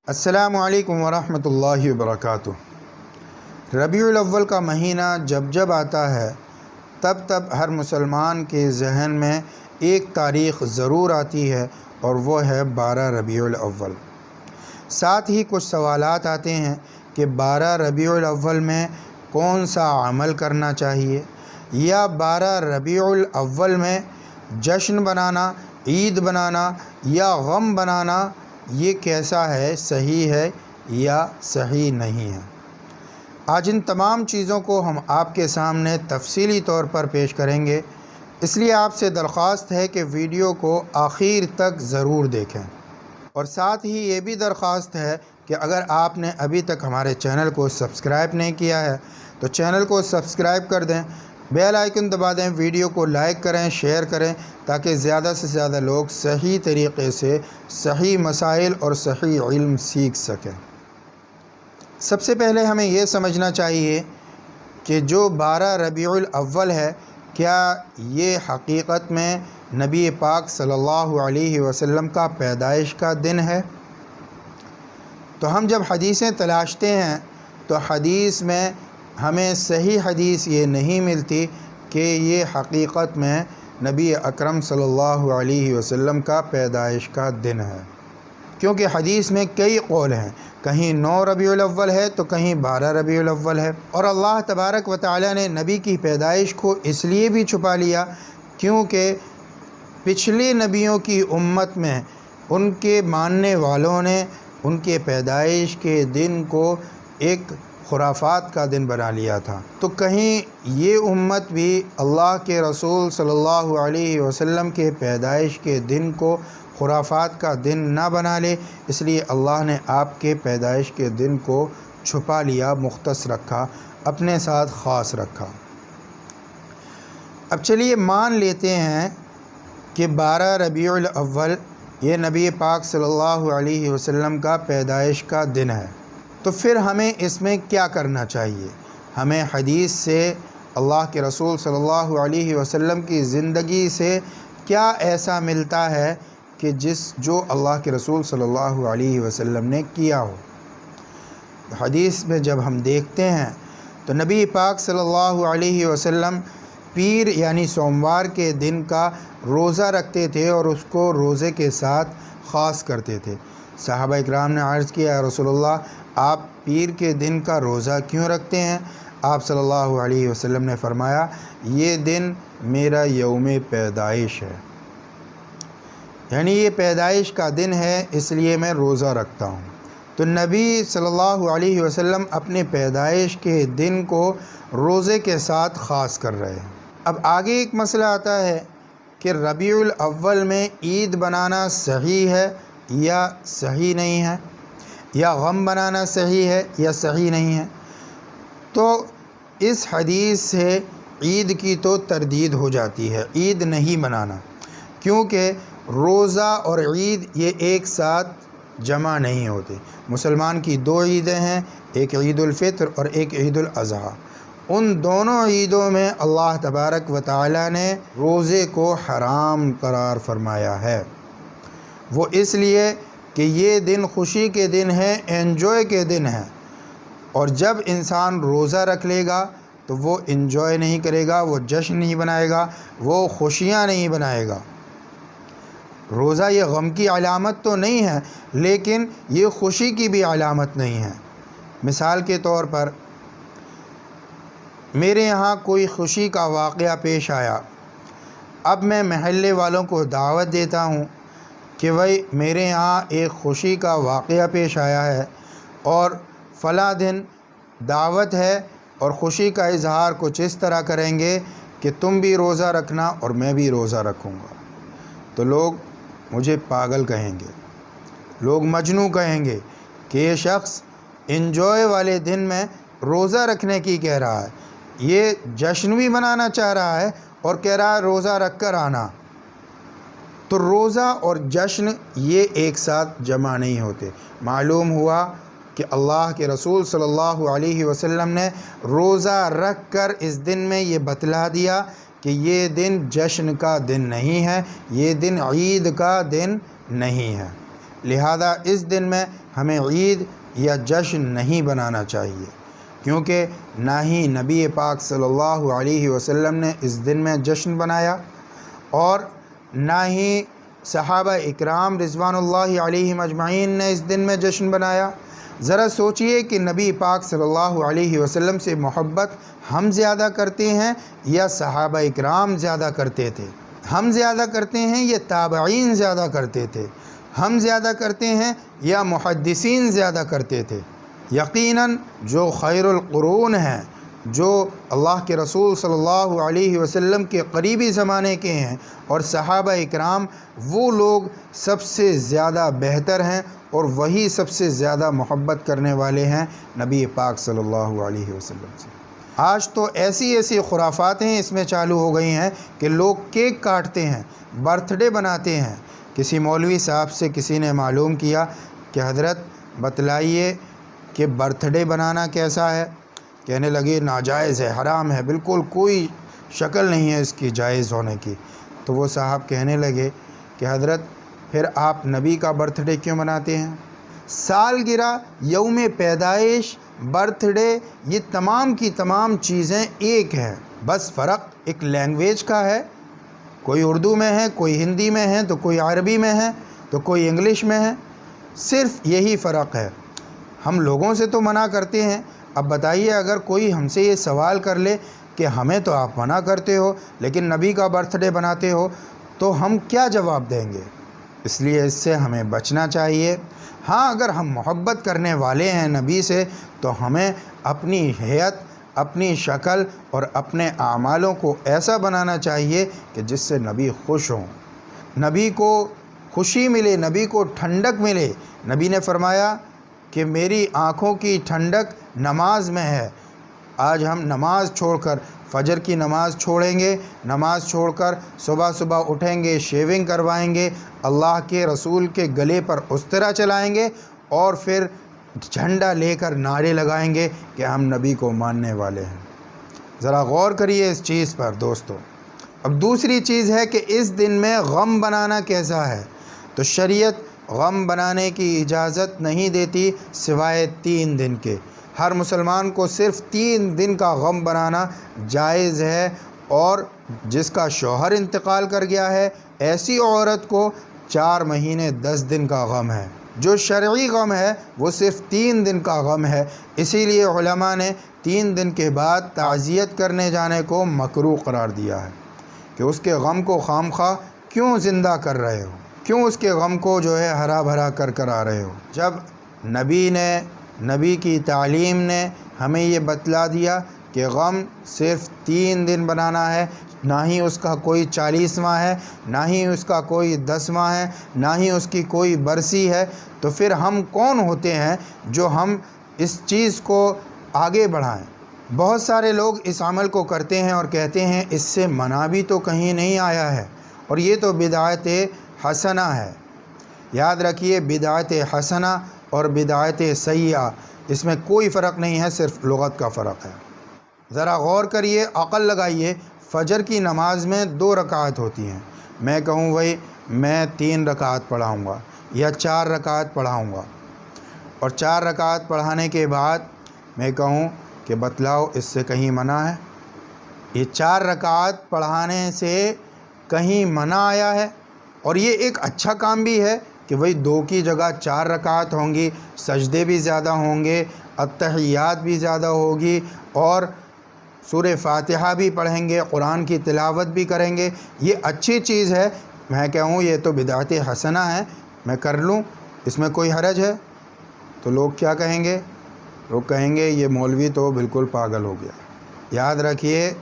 السلام علیکم ورحمۃ اللہ وبرکاتہ۔ ربیع الاول کا مہینہ جب آتا ہے تب ہر مسلمان کے ذہن میں ایک تاریخ ضرور آتی ہے اور وہ ہے 12 ربیع الاول۔ ساتھ ہی کچھ سوالات آتے ہیں کہ 12 ربیع الاول میں کون سا عمل کرنا چاہیے، یا 12 ربیع الاول میں جشن بنانا، عید بنانا یا غم بنانا یہ کیسا ہے، صحیح ہے یا صحیح نہیں ہے۔ آج ان تمام چیزوں کو ہم آپ کے سامنے تفصیلی طور پر پیش کریں گے، اس لیے آپ سے درخواست ہے کہ ویڈیو کو آخر تک ضرور دیکھیں، اور ساتھ ہی یہ بھی درخواست ہے کہ اگر آپ نے ابھی تک ہمارے چینل کو سبسکرائب نہیں کیا ہے تو چینل کو سبسکرائب کر دیں، بیل آئیکن دبا دیں، ویڈیو کو لائک کریں، شیئر کریں، تاکہ زیادہ سے زیادہ لوگ صحیح طریقے سے صحیح مسائل اور صحیح علم سیکھ سکیں۔ سب سے پہلے ہمیں یہ سمجھنا چاہیے کہ جو 12 ربیع الاول ہے، کیا یہ حقیقت میں نبی پاک صلی اللہ علیہ وسلم کا پیدائش کا دن ہے؟ تو ہم جب حدیثیں تلاشتے ہیں تو حدیث میں ہمیں صحیح حدیث یہ نہیں ملتی کہ یہ حقیقت میں نبی اکرم صلی اللہ علیہ وسلم کا پیدائش کا دن ہے، کیونکہ حدیث میں کئی قول ہیں، کہیں 9 ربیع الاول ہے تو کہیں 12 ربیع الاول ہے، اور اللہ تبارک و تعالی نے نبی کی پیدائش کو اس لیے بھی چھپا لیا کیونکہ پچھلے نبیوں کی امت میں ان کے ماننے والوں نے ان کے پیدائش کے دن کو ایک خرافات کا دن بنا لیا تھا، تو کہیں یہ امت بھی اللہ کے رسول صلی اللہ علیہ وسلم کے پیدائش کے دن کو خرافات کا دن نہ بنا لے، اس لیے اللہ نے آپ کے پیدائش کے دن کو چھپا لیا، مختص رکھا، اپنے ساتھ خاص رکھا۔ اب چلیے مان لیتے ہیں کہ 12 ربیع الاول یہ نبی پاک صلی اللہ علیہ وسلم کا پیدائش کا دن ہے، تو پھر ہمیں اس میں کیا کرنا چاہیے؟ ہمیں حدیث سے، اللہ کے رسول صلی اللہ علیہ وسلم کی زندگی سے کیا ایسا ملتا ہے کہ جو اللہ کے رسول صلی اللہ علیہ وسلم نے کیا ہو؟ حدیث میں جب ہم دیکھتے ہیں تو نبی پاک صلی اللہ علیہ وسلم پیر یعنی سوموار کے دن کا روزہ رکھتے تھے اور اس کو روزے کے ساتھ خاص کرتے تھے۔ صحابہ اکرام نے عرض کیا، یا رسول اللہ آپ پیر کے دن کا روزہ کیوں رکھتے ہیں؟ آپ صلی اللہ علیہ وسلم نے فرمایا، یہ دن میرا یوم پیدائش ہے، یعنی یہ پیدائش کا دن ہے اس لیے میں روزہ رکھتا ہوں۔ تو نبی صلی اللہ علیہ وسلم اپنے پیدائش کے دن کو روزے کے ساتھ خاص کر رہے ہیں۔ اب آگے ایک مسئلہ آتا ہے کہ ربیع الاول میں عید بنانا صحیح ہے یا صحیح نہیں ہے، یا غم بنانا صحیح ہے یا صحیح نہیں ہے؟ تو اس حدیث سے عید کی تو تردید ہو جاتی ہے، عید نہیں بنانا، کیونکہ روزہ اور عید یہ ایک ساتھ جمع نہیں ہوتے۔ مسلمان کی 2 عیدیں ہیں، ایک عید الفطر اور ایک عید الاضحیٰ، ان دونوں عیدوں میں اللہ تبارک و تعالی نے روزے کو حرام قرار فرمایا ہے۔ وہ اس لیے کہ یہ دن خوشی کے دن ہے، انجوائے کے دن ہے، اور جب انسان روزہ رکھ لے گا تو وہ انجوائے نہیں کرے گا، وہ جشن نہیں بنائے گا، وہ خوشیاں نہیں بنائے گا۔ روزہ یہ غم کی علامت تو نہیں ہے، لیکن یہ خوشی کی بھی علامت نہیں ہے۔ مثال کے طور پر میرے یہاں کوئی خوشی کا واقعہ پیش آیا، اب میں محلے والوں کو دعوت دیتا ہوں کہ بھائی میرے یہاں ایک خوشی کا واقعہ پیش آیا ہے اور فلاں دن دعوت ہے، اور خوشی کا اظہار کچھ اس طرح کریں گے کہ تم بھی روزہ رکھنا اور میں بھی روزہ رکھوں گا، تو لوگ مجھے پاگل کہیں گے، لوگ مجنوں کہیں گے کہ یہ شخص انجوائے والے دن میں روزہ رکھنے کی کہہ رہا ہے، یہ جشن بھی منانا چاہ رہا ہے اور کہہ رہا ہے روزہ رکھ کر آنا۔ تو روزہ اور جشن یہ ایک ساتھ جمع نہیں ہوتے۔ معلوم ہوا کہ اللہ کے رسول صلی اللہ علیہ وسلم نے روزہ رکھ کر اس دن میں یہ بتلا دیا کہ یہ دن جشن کا دن نہیں ہے، یہ دن عید کا دن نہیں ہے، لہذا اس دن میں ہمیں عید یا جشن نہیں بنانا چاہیے، کیونکہ نہ ہی نبی پاک صلی اللہ علیہ وسلم نے اس دن میں جشن بنایا اور نہ ہی صحابہ اکرام رضوان اللہ علیہم اجمعین نے اس دن میں جشن بنایا۔ ذرا سوچئے کہ نبی پاک صلی اللہ علیہ وسلم سے محبت ہم زیادہ کرتے ہیں یا صحابہ اکرام زیادہ کرتے تھے؟ ہم زیادہ کرتے ہیں یا تابعین زیادہ کرتے تھے؟ ہم زیادہ کرتے ہیں یا محدثین زیادہ کرتے تھے؟ یقیناً جو خیر القرون ہیں، جو اللہ کے رسول صلی اللہ علیہ وسلم کے قریبی زمانے کے ہیں اور صحابہ اکرام، وہ لوگ سب سے زیادہ بہتر ہیں اور وہی سب سے زیادہ محبت کرنے والے ہیں نبی پاک صلی اللہ علیہ وسلم سے۔ آج تو ایسی خرافاتیں اس میں چالو ہو گئی ہیں کہ لوگ کیک کاٹتے ہیں، برتھ ڈے بناتے ہیں۔ کسی مولوی صاحب سے کسی نے معلوم کیا کہ حضرت بتلائیے کہ برتھ ڈے بنانا کیسا ہے؟ کہنے لگے ناجائز ہے، حرام ہے، بالکل کوئی شکل نہیں ہے اس کی جائز ہونے کی۔ تو وہ صاحب کہنے لگے کہ حضرت پھر آپ نبی کا برتھ ڈے کیوں مناتے ہیں؟ سالگرہ، یوم پیدائش، برتھ ڈے، یہ تمام کی تمام چیزیں ایک ہیں، بس فرق ایک لینگویج کا ہے۔ کوئی اردو میں ہے، کوئی ہندی میں ہے، تو کوئی عربی میں ہے، تو کوئی انگلش میں ہے، صرف یہی فرق ہے۔ ہم لوگوں سے تو منع کرتے ہیں، اب بتائیے اگر کوئی ہم سے یہ سوال کر لے کہ ہمیں تو آپ منع کرتے ہو لیکن نبی کا برتھ ڈے بناتے ہو، تو ہم کیا جواب دیں گے؟ اس لیے اس سے ہمیں بچنا چاہیے۔ ہاں، اگر ہم محبت کرنے والے ہیں نبی سے تو ہمیں اپنی حیت، اپنی شکل اور اپنے اعمالوں کو ایسا بنانا چاہیے کہ جس سے نبی خوش ہوں، نبی کو خوشی ملے، نبی کو ٹھنڈک ملے۔ نبی نے فرمایا کہ میری آنکھوں کی ٹھنڈک نماز میں ہے۔ آج ہم نماز چھوڑ کر، فجر کی نماز چھوڑیں گے، نماز چھوڑ کر صبح اٹھیں گے، شیونگ کروائیں گے، اللہ کے رسول کے گلے پر استرا چلائیں گے اور پھر جھنڈا لے کر نعرے لگائیں گے کہ ہم نبی کو ماننے والے ہیں۔ ذرا غور کریے اس چیز پر دوستو۔ اب دوسری چیز ہے کہ اس دن میں غم بنانا کیسا ہے؟ تو شریعت غم بنانے کی اجازت نہیں دیتی سوائے 3 دن کے۔ ہر مسلمان کو صرف 3 دن کا غم بنانا جائز ہے، اور جس کا شوہر انتقال کر گیا ہے ایسی عورت کو 4 مہینے 10 دن کا غم ہے۔ جو شرعی غم ہے وہ صرف 3 دن کا غم ہے۔ اسی لیے علماء نے 3 دن کے بعد تعزیت کرنے جانے کو مکروہ قرار دیا ہے کہ اس کے غم کو خام خواہ کیوں زندہ کر رہے ہو، کیوں اس کے غم کو ہرا بھرا کر آ رہے ہو، جب نبی کی تعلیم نے ہمیں یہ بتلا دیا کہ غم صرف 3 دن بنانا ہے، نہ ہی اس کا کوئی 40واں ہے، نہ ہی اس کا کوئی 10واں ہے، نہ ہی اس کی کوئی برسی ہے، تو پھر ہم کون ہوتے ہیں جو ہم اس چیز کو آگے بڑھائیں؟ بہت سارے لوگ اس عمل کو کرتے ہیں اور کہتے ہیں اس سے منع بھی تو کہیں نہیں آیا ہے اور یہ تو بدعت حسنہ ہے۔ یاد رکھیے، بدعت حسنہ اور بدعت سیئہ، اس میں کوئی فرق نہیں ہے، صرف لغت کا فرق ہے۔ ذرا غور کریے، عقل لگائیے۔ فجر کی نماز میں 2 رکعت ہوتی ہیں، میں کہوں بھائی میں 3 رکعت پڑھاؤں گا یا 4 رکعت پڑھاؤں گا، اور 4 رکعت پڑھانے کے بعد میں کہوں کہ بتلاؤ اس سے کہیں منع ہے؟ یہ 4 رکعت پڑھانے سے کہیں منع آیا ہے؟ اور یہ ایک اچھا کام بھی ہے کہ بھئی 2 کی جگہ 4 رکعت ہوں گی، سجدے بھی زیادہ ہوں گے، التحیات بھی زیادہ ہوگی، اور سورہ فاتحہ بھی پڑھیں گے، قرآن کی تلاوت بھی کریں گے۔ یہ اچھی چیز ہے، میں کہوں یہ تو بدعت حسنہ ہے، میں کر لوں، اس میں کوئی حرج ہے؟ تو لوگ کیا کہیں گے؟ لوگ کہیں گے یہ مولوی تو بالکل پاگل ہو گیا۔ یاد رکھیے،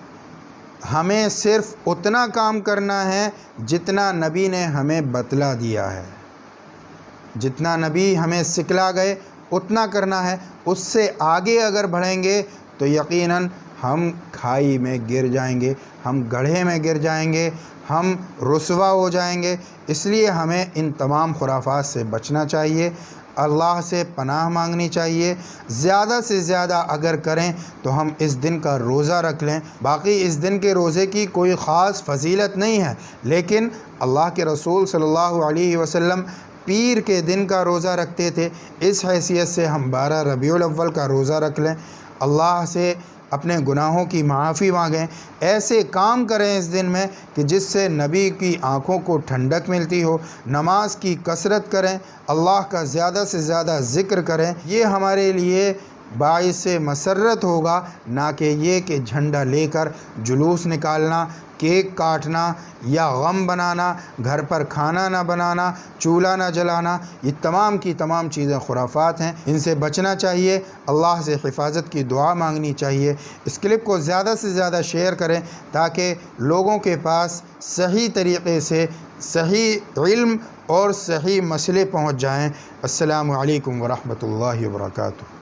ہمیں صرف اتنا کام کرنا ہے جتنا نبی نے ہمیں بتلا دیا ہے، جتنا نبی ہمیں سکھلا گئے اتنا کرنا ہے۔ اس سے آگے اگر بڑھیں گے تو یقیناً ہم کھائی میں گر جائیں گے، ہم گڑھے میں گر جائیں گے، ہم رسوا ہو جائیں گے۔ اس لیے ہمیں ان تمام خرافات سے بچنا چاہیے، اللہ سے پناہ مانگنی چاہیے۔ زیادہ سے زیادہ اگر کریں تو ہم اس دن کا روزہ رکھ لیں۔ باقی اس دن کے روزے کی کوئی خاص فضیلت نہیں ہے، لیکن اللہ کے رسول صلی اللہ علیہ وسلم پیر کے دن کا روزہ رکھتے تھے، اس حیثیت سے ہم 12 ربیع الاول کا روزہ رکھ لیں، اللہ سے اپنے گناہوں کی معافی مانگیں، ایسے کام کریں اس دن میں کہ جس سے نبی کی آنکھوں کو ٹھنڈک ملتی ہو، نماز کی کثرت کریں، اللہ کا زیادہ سے زیادہ ذکر کریں، یہ ہمارے لیے باعث مسرت ہوگا، نہ کہ یہ کہ جھنڈا لے کر جلوس نکالنا، کیک کاٹنا یا غم بنانا، گھر پر کھانا نہ بنانا، چولہا نہ جلانا۔ یہ تمام کی تمام چیزیں خرافات ہیں، ان سے بچنا چاہیے، اللہ سے حفاظت کی دعا مانگنی چاہیے۔ اس کلپ کو زیادہ سے زیادہ شیئر کریں تاکہ لوگوں کے پاس صحیح طریقے سے صحیح علم اور صحیح مسئلے پہنچ جائیں۔ السلام علیکم ورحمۃ اللہ وبرکاتہ۔